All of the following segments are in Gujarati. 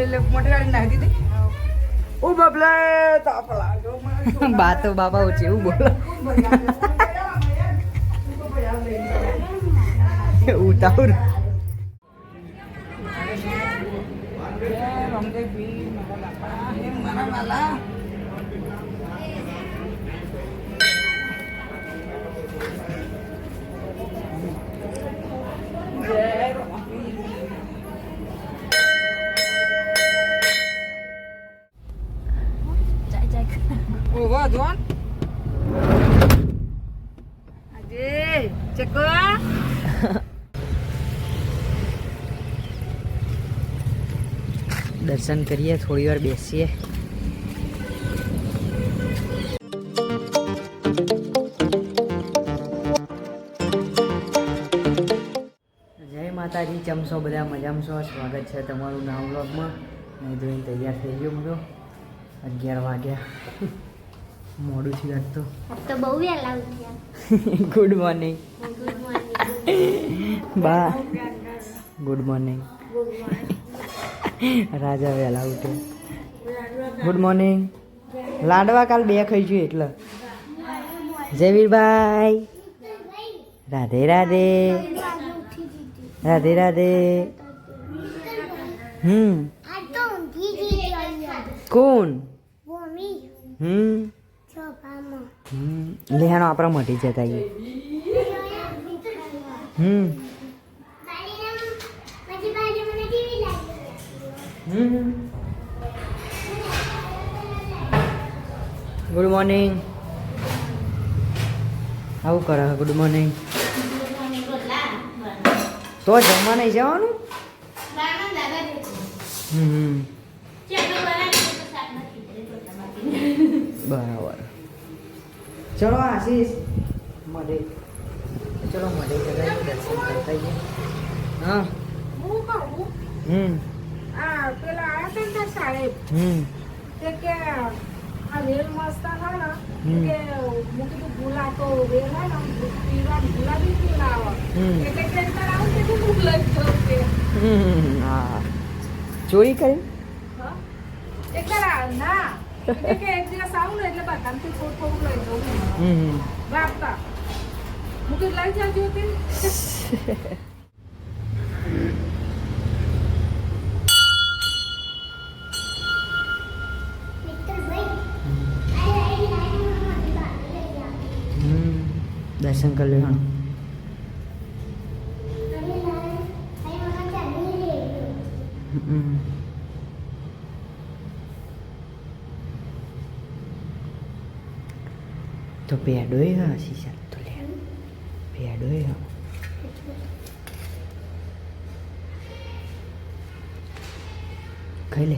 ले मोटी गाड़ी ना दी ओ बबले ताप लागो बात तो बाबा ऊंची એવું બોલો ઉતાવળ हमके भी मना वाला વાહ જોન અજય ચકો દર્શન કરીએ થોડી વાર બેસીએ જય માતાજી ચમસો બધા મજામાં છો સ્વાગત છે તમારું નામ વ્લોગમાં નહીં ધોઈને તૈયાર થઈ ગયો બધો 11 વાગ્યા મોડું થયું આજ તો બહુ વહેલા ઉઠ્યા ગુડ મોર્નિંગ બા ગુડ મોર્નિંગ રાજા વહેલા ઉઠ્યા ગુડ મોર્નિંગ લાડવા કાલ 2 ખાઈ છું એટલે જયવીરભાઈ રાધે રાધે રાધે રાધે કોણ લેહાણો આપણા મટી જતા ગુડ મોર્નિંગ આવું કરે ગુડ મોર્નિંગ તો જમવા નહીં જવાનું બરાબર ચલો આશીષ મળે ચલો મળે જગ્યાએ દર્શન કરતા જઈએ હા પેલા આયા હતા ને સાહેબ તે કે આ વેલ મસ્ત હા ને કે મુકી તો ભૂલા તો વેલ હા ને પીવા ભૂલા બી પીલા આવે એટલે કે આવું કે ભૂખ લાગી છે હા ચોરી કરી હા એટલે ના કે એક દિવસ આવું ને એટલે બધાથી થોડું લઈ જવું વાપતા મુકી લઈ જાજો તે દર્શન કરી લેવાનું તો પેડોય હા શીશા તો લે પેડોય હા ખાઈ લે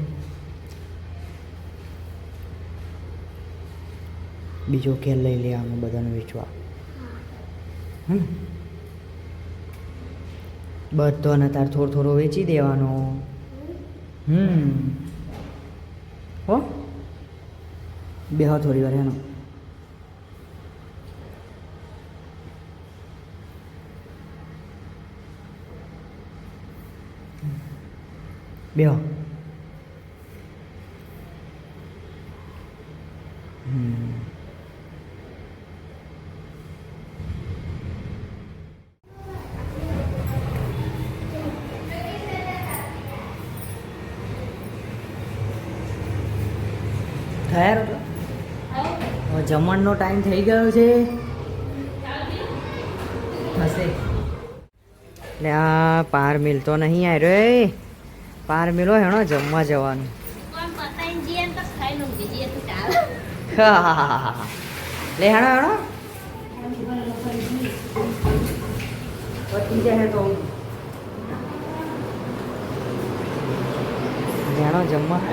બીજો કેલ લઈ લે આમાં બધાને વેચવા બધોને તાર થોડો થોડો વેચી દેવાનો હો બેહો થોડી વાર એનો બેહો થયા હવે જમણનો ટાઈમ થઈ ગયો છે થશે એટલે આ પાર મિલતો નહીં આવ્યો પાર મિલો હેણો જમવા જવાનું લે હેણો હેણો પતી જાય તો હેણો જમવા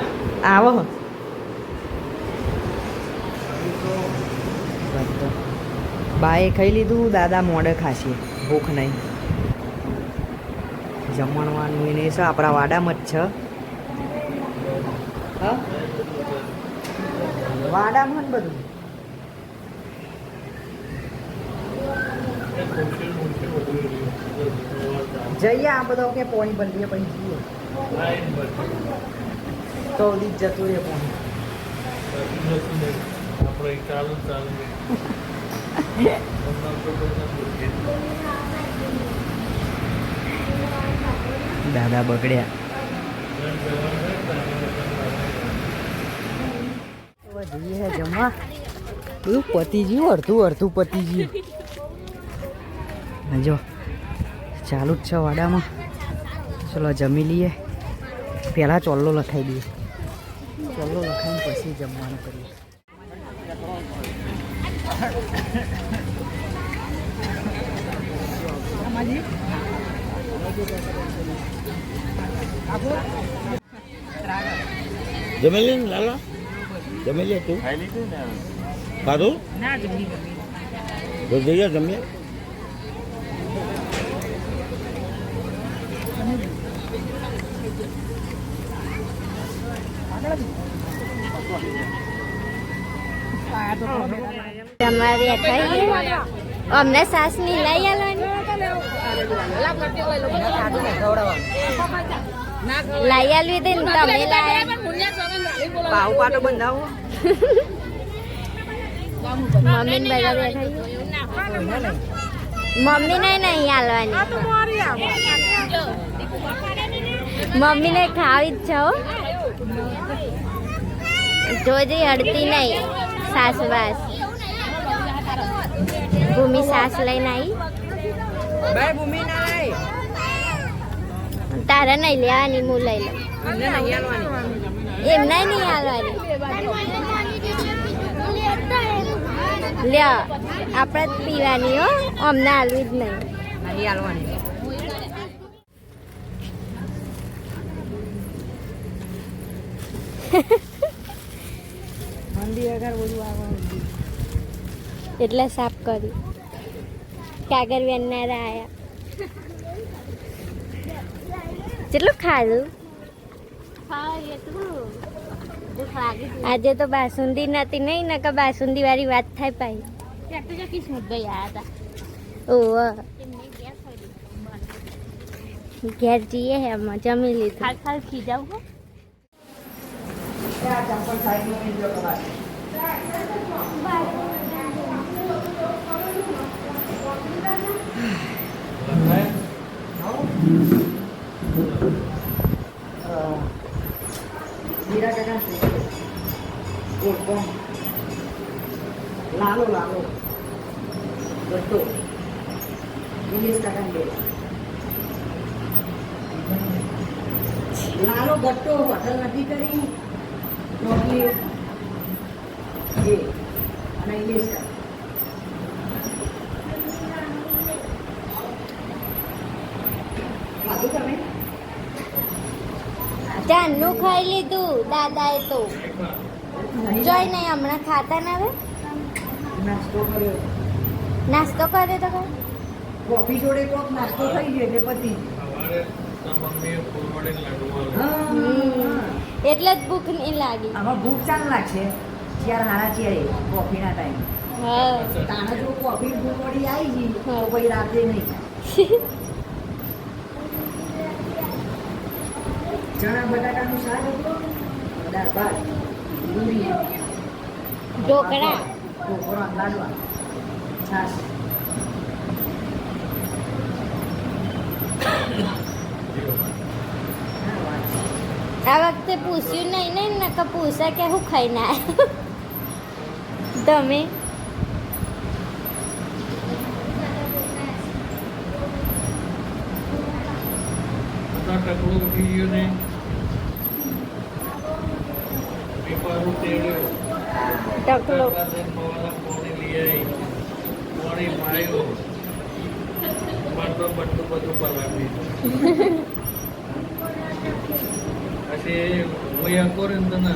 આવો બાએ ખાઈ લીધું દાદા મોડે ખાશે ભૂખ નહીં જમણવાનું એને છે આપણા વાડામાં જ છે હા વાડામાં ને બધું જઈએ આ બધા કે પોણી બંધ પછી જઈએ તો દીક જતું રહે પોણી આપણે ચાલુ દાદા બગડ્યા જઈએ જમવા બધું પતી ગયું અડધું પતી ગયું જો ચાલુ જ છે વાડામાં ચલો જમી લઈએ પહેલાં ચોલ્લો લખાઈ દઈએ ચોલ્લો લખાઈને પછી જમવાનું કરીએ જમી લે લાલા જમી લે તું ખાધું ના જમી જઈએ જમીએ તમારે અમને સાસ ની લઈ આવવાની લઈ આવવી દે ને તમે પાવ પાટો બંધાવો મમ્મી ને બધા બેઠા મમ્મી ને નહીં હાલવાની મમ્મી ને ખાવી જ છે જોજે અડતી નહીં સાસ બાસ ભૂમિ સાસ લઈને આવી ભૂમિ ના તારે નહીં લેવાની હું લઈ લઉં એમને નહીં હાલવાની લ્યો આપણે જ પીવાની હો અમને હાલવી જ નહીં એટલે સાફ કરી કાગર વેનનારા આયા કેટલું ખાધું આજે તો બાસુંદી નથી નહીં ને કે બાસુંદી વાળી વાત થાય પાઈ ઓહ ઘેર જઈએ હે એમાં જમી લીધું ખાલ ખીજાવું मीरा काका लालो लालो गट्टो दिनेश काका लालो गट्टो होटल નથી કરી નોકરી એ અને ઇંગ્લિશ ખાધું તમે ચાનું ખાઈ લીધું દાદાએ તો જોઈ નહીં હમણાં ખાતા ના હવે નાસ્તો કર્યો નાસ્તો કર્યો તો કઈ કોફી જોડે કોક નાસ્તો થઈ ગયો એટલે પતી એટલે જ ભૂખ નહીં લાગી આમાં ભૂખ ચાલ લાગશે ચાર હારા ચારે કોફીના ટાઈમ હા તાણે જો કોફી ભૂખ વળી આવી ગઈ તો પછી રાતે નહીં ચણા બટાકાનું શાક હતું દાળ ભાત ડુંગળી ઢોકળા ઢોકળા લાડવા છાશ આ વખતે પૂછ્યું નહીં ને નકર પૂછા કે હું ખાઈ ના તમે ટકડું ઉઠી ગયું ને પેપરું તેડ્યો ટકલો પાણી લઈ આવી પાણી માર્યો બટું બધું પલાવી પછી વયા કરે ને તને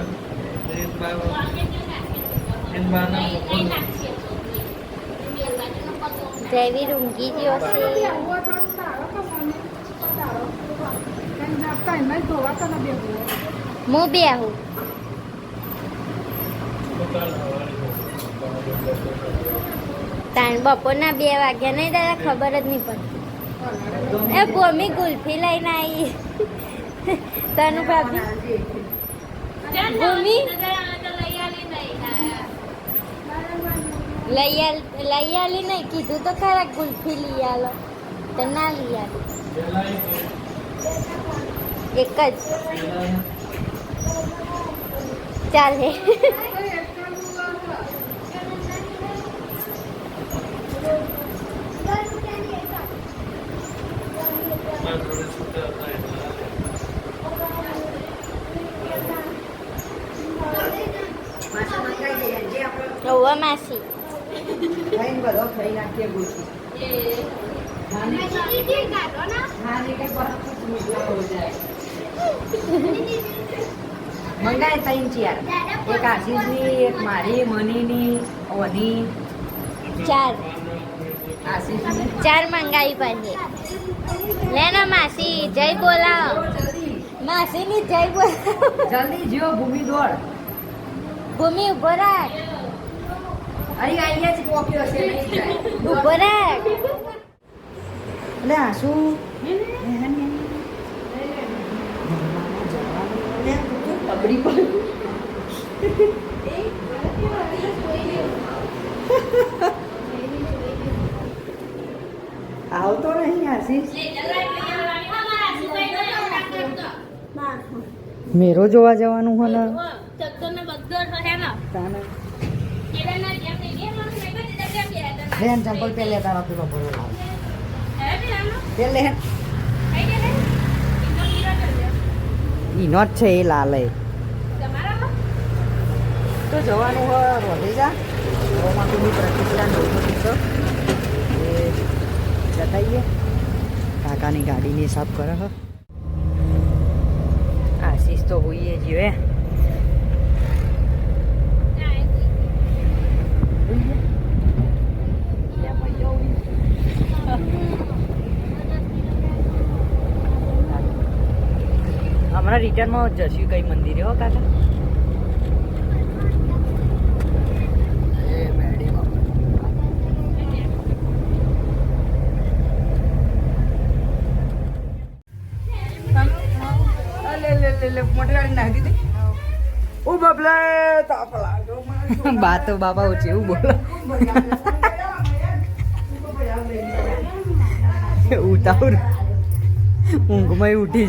જયવીર ઊંઘી ગયો છે હું બે આવું તાણ બપોરના 2 વાગ્યા નહીં દાદા ખબર જ નહીં પડતી એ ભૂમિ ગુલ્ફી લઈને આવી તનુ ભાભી ભૂમિ લઈ આલી નહીં કીધું તો ખરા ગુલ્ફી લઈ આલો તો ના લઈ આલી એક જ ચાલે ઓવા માસી બધો ખાઈ નાખીએ ગુલ્ફી મંગાય ત્રણ ચેર એક આશીષની એક મારી મનીની ઓની ચાર આશીષની ચાર મંગાવી પછી લેના માસી જય બોલાવો માસીની જય બોલાવો જલ્દી જીઓ ભૂમિ દોડ ભૂમિ ઉભો રાખ અરે અહીંયા જ પોક્યો છે નહીં જાય ઉભો રાખ એટલે આ શું પકડી પણ આવતો નહીં આશીષ મેરો જોવા જવાનું હો ને બેન ચંપલ પહેલે તારા પેલો ભરો લાવ પહેલે ઈ નોટ છે એ લાલ તો જવાનું હોય રોધી જા ઓમાં તું પ્રતિક્રિયા નોંધો દીધો એ જતાઈએ કાકાની ગાડીની સાફ કરે હો આશીષ તો હોઈએ જીવે હમણાં રિટર્નમાં જશું કઈ મંદિરે હો કાકા મોટી ગાડી નાખી દીધી ઓ બાપલે તાપ લાગ્યો બા તો બાપા ઓછી એવું બોલો ઉતાવળ ઊંઘમાં ઉઠી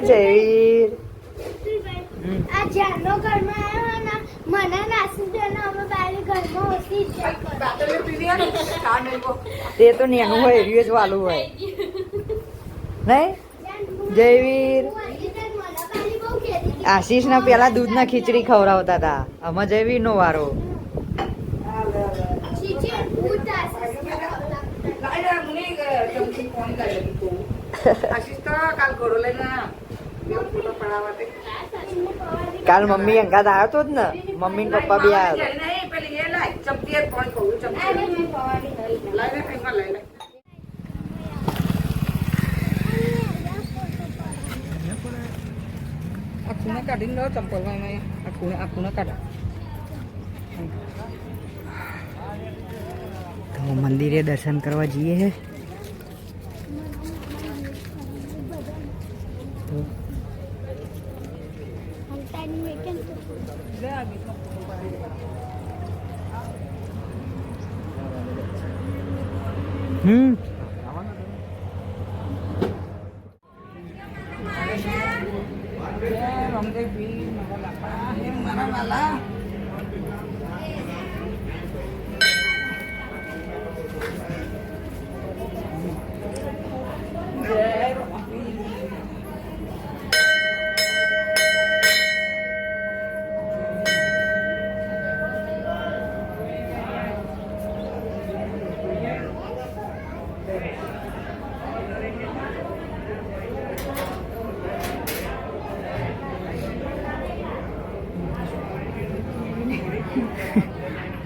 જયવીર આ જાનો ઘરમાં આવ્યો ને મને નાસી દે ને અમે બારે ઘરમાં ઓછી તે તો નેનું હોય એવી જ વાલું હોય નહીં જયવીર આશીષ ના પેલા દૂધના ખીચડી ખવડાવતા હતા આમાં જયવીર નો વારો કાલ મમ્મી અંગાત આવ્યો તો જ ને મમ્મી ને પપ્પા બી આવ્યો કાઢીને લો ચંપલ આખું કાઢા મંદિરે દર્શન કરવા જઈએ હે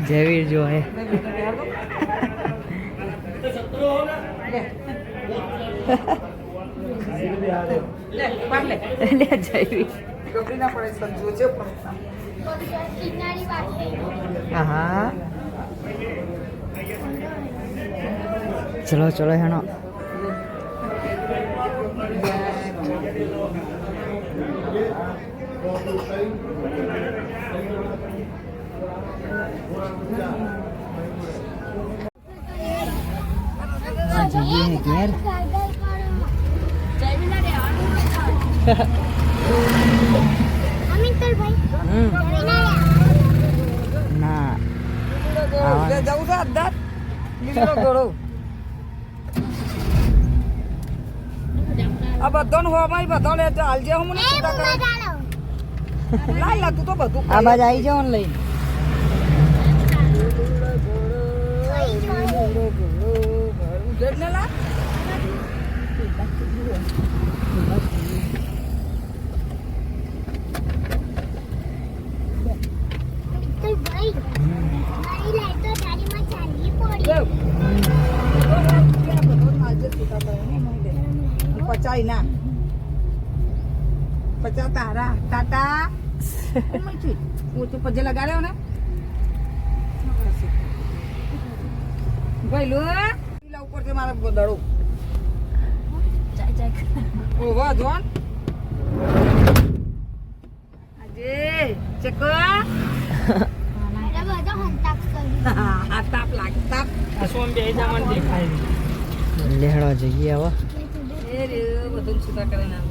જયવીર જો હે લે જયવીર કિનારી વાળી હા ચલો ચલો હેણો જઈએ ઘેર ના આ બધાનું હોવાય બધા લે હાલજે હું મને છૂટા કરે લાઈ લા તું તો બધું આ બાજ આવી જાવ ને લઈને ઉજેડને લા પચાઈ ના પચા તારા ટાટા હું તું પજે લગાડ્યો ને ભાઈ લો પેલા ઉપર છે મારા દડો ઓ વાહ જોન આજે ચકો આ તાપ લાગે તાપ આસોમ બે જામન દેખાય લેહડો જઈએ હવે એ રે બધું છૂટા કરે ના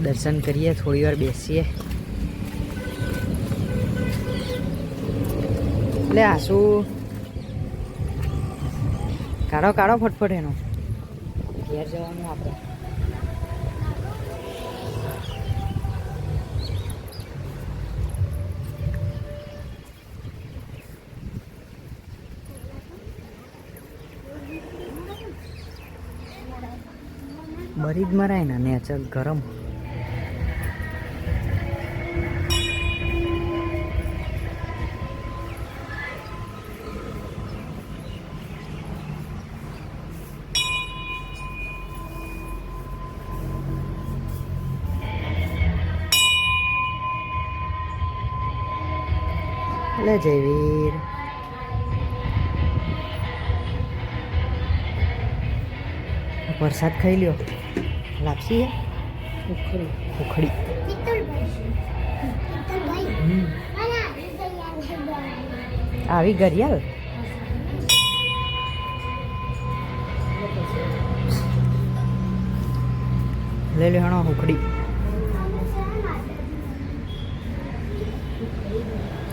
દર્શન કરીએ થોડી વાર બેસીએ લે આસુ કાઢો કાઢો ફટફટ એનો ઘેર જવાનું આપણે બરી જ મરાય ને નેચર ગરમ લે જયવીર વરસાદ ખાઈ લ્યો લાપસી હે ઉખડી આવી ઘરિયાળ લે લે હણો ઉખડી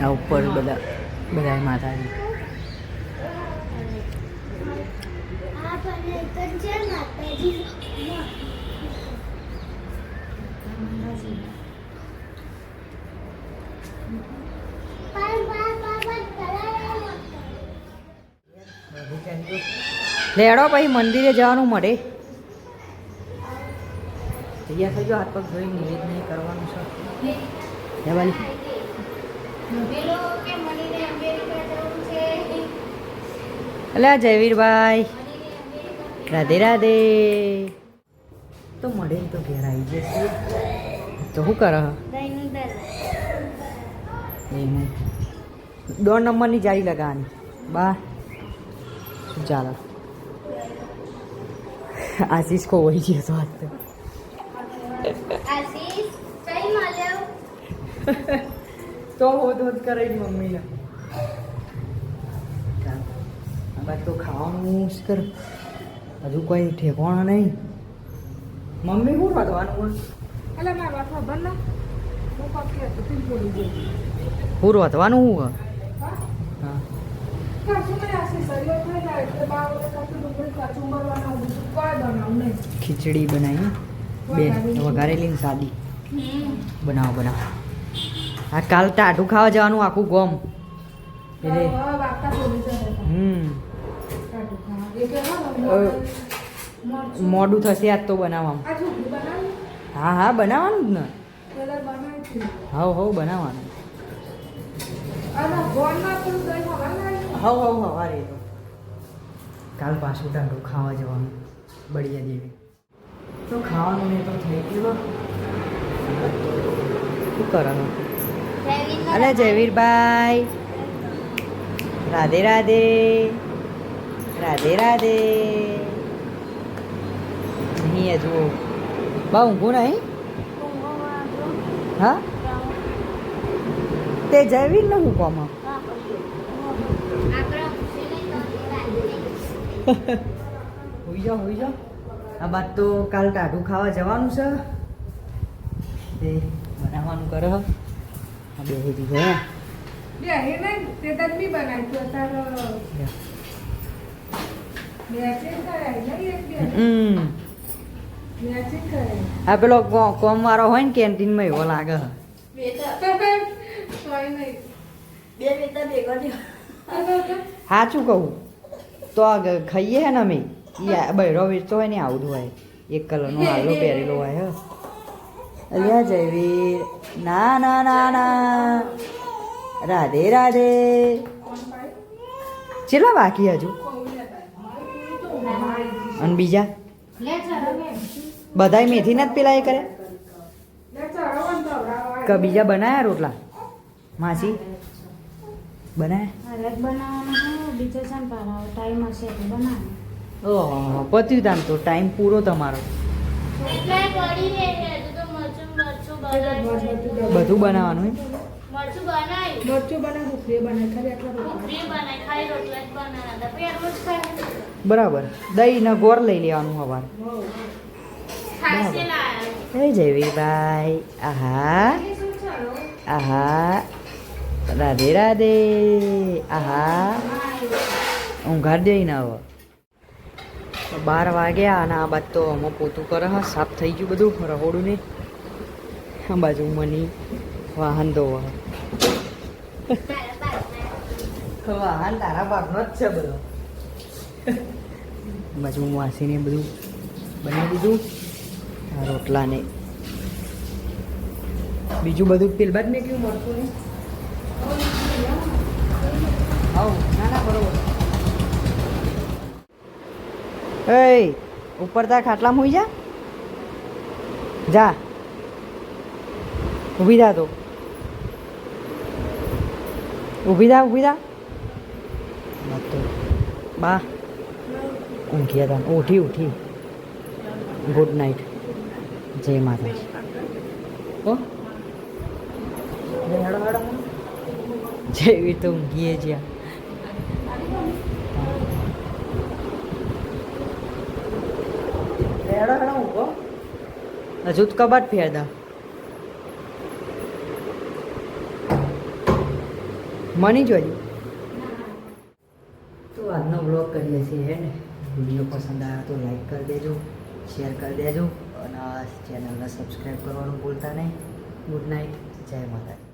આ ઉપર બધા માતાજી લેડો પછી મંદિરે જવાનું મળે તૈયાર થઈ જાઓ હાથ પગ ધોઈ નિવેદન કરવાનું છે દેવાલી અલા જયવીરભાઈ રાધે રાધે તો મળે તો ઘેર આવી જશે તો શું કરે દો નંબરની જાળી લગાવવાની બા શું ચાલે આશીષ કો વહી ગયો તો આજ તો હોદ હોદ કરે મમ્મીને બાદ તો ખાવાનું જ કર હજુ કોઈ ઠેકાણા નહીં મમ્મી શું વધવાનું એટલે મારા વાતમાં ભર ના હું પક્ષી હતું તું બોલી ગઈ શું વધવાનું શું હા કાચું મને આશી સરિયો થઈ જાય એટલે બાવળે કાચું ડુંગળી કાચું મરવાના બધું કોઈ બનાવું નહીં ખીચડી બનાવી બે વઘારેલી ને સાદી બનાવો બનાવો આ કાલ ટાઢું ખાવા જવાનું આખું ગોમ એટલે વાગતા બોલી જાય મોડું થશે આજ તો બનાવવામાં આ ઝૂંપડી બનાવી હા હા બનાવવાનું જ ને પેલા બનાવી છે હવ બનાવવાનું અને ગોળમાં પણ દહીં હવા લાવી હવારે તો કાલ પાછું ટાઢું ખાવા જવાનું બળિયા દેવી તો ખાવાનું ને તો થઈ ગયું શું કરવાનું અલે જયવીરભાઈ રાધે રાધે રાધે રાધે નહીં જુઓ બા ઊંઘું નહીં હા તે જયવીર ને હું કોમાં હોઈ જાઓ આ બાદ તો કાલ ટાઢું ખાવા જવાનું છે તે બનાવવાનું કરે આ બે હેજી ગયા બે હે નહીં તે તદમી બનાવી અત્યારે મેચિંગ કરાય નહીં એક બે મેચિંગ કરાય આ પેલો કોમ વાળો હોય ને કેન્ટીનમાં એવો લાગે સોય નહીં સાચું કહું તો ખાઈએ હે ને અમે બૈરો વેચતો હોય ને આવું હોય એક કલરનો હાલો પહેરેલો હોય અલ્યા જયવીર ના ના ના ના રાધે રાધે કેટલા બાકી હજુ અને બીજા બધાય મેથી ને જ પેલા એ કરે કે બીજા બનાયા રોટલા માસી બનાયા ઓહ પત્યું તામ તો ટાઈમ પૂરો તમારો બધું બનાવવાનું એમ મરચું બનાવી ભૂખરી બનાવી ખાલી આટલા બરાબર દહીં ને ગોળ લઈ લેવાનું સવાર એ જયવીરભાઈ આહા આહા રાધે રાધે આહા ઊંઘાડ દઈ ને હવે 12 વાગ્યા અને આ બાદ તો અમો પોતું કરે હા સાફ થઈ ગયું બધું રહોડું ને આ બાજુ મની વાહન ધોવા વાહન તારા ભાગનો જ છે બધો બાજુ વાસીને બધું બનાવી દીધું આ રોટલા ને બીજું બધું પેલબાદ મેં કેવું મળતું નહીં આવ ના ના બરોબર એ ઉપર તાર ખાટલામાં હોઈ જા ઊભી થા તો ઊભી થા બા ઊંઘ્યા હતા ઉઠી ગુડ નાઇટ જય માતાજી ઓ જેવી તો ઊંઘીએ જ્યાં હજુ તો કબાટ ફેરદા મની જોઈ તો આજનો બ્લોગ કરીએ છીએ હે ને વિડીયો પસંદ આવ્યો તો લાઈક કરી દેજો શેર કરી દેજો અને ચેનલને સબસ્ક્રાઈબ કરવાનું ભૂલતા નહીં ગુડ નાઇટ જય માતાજી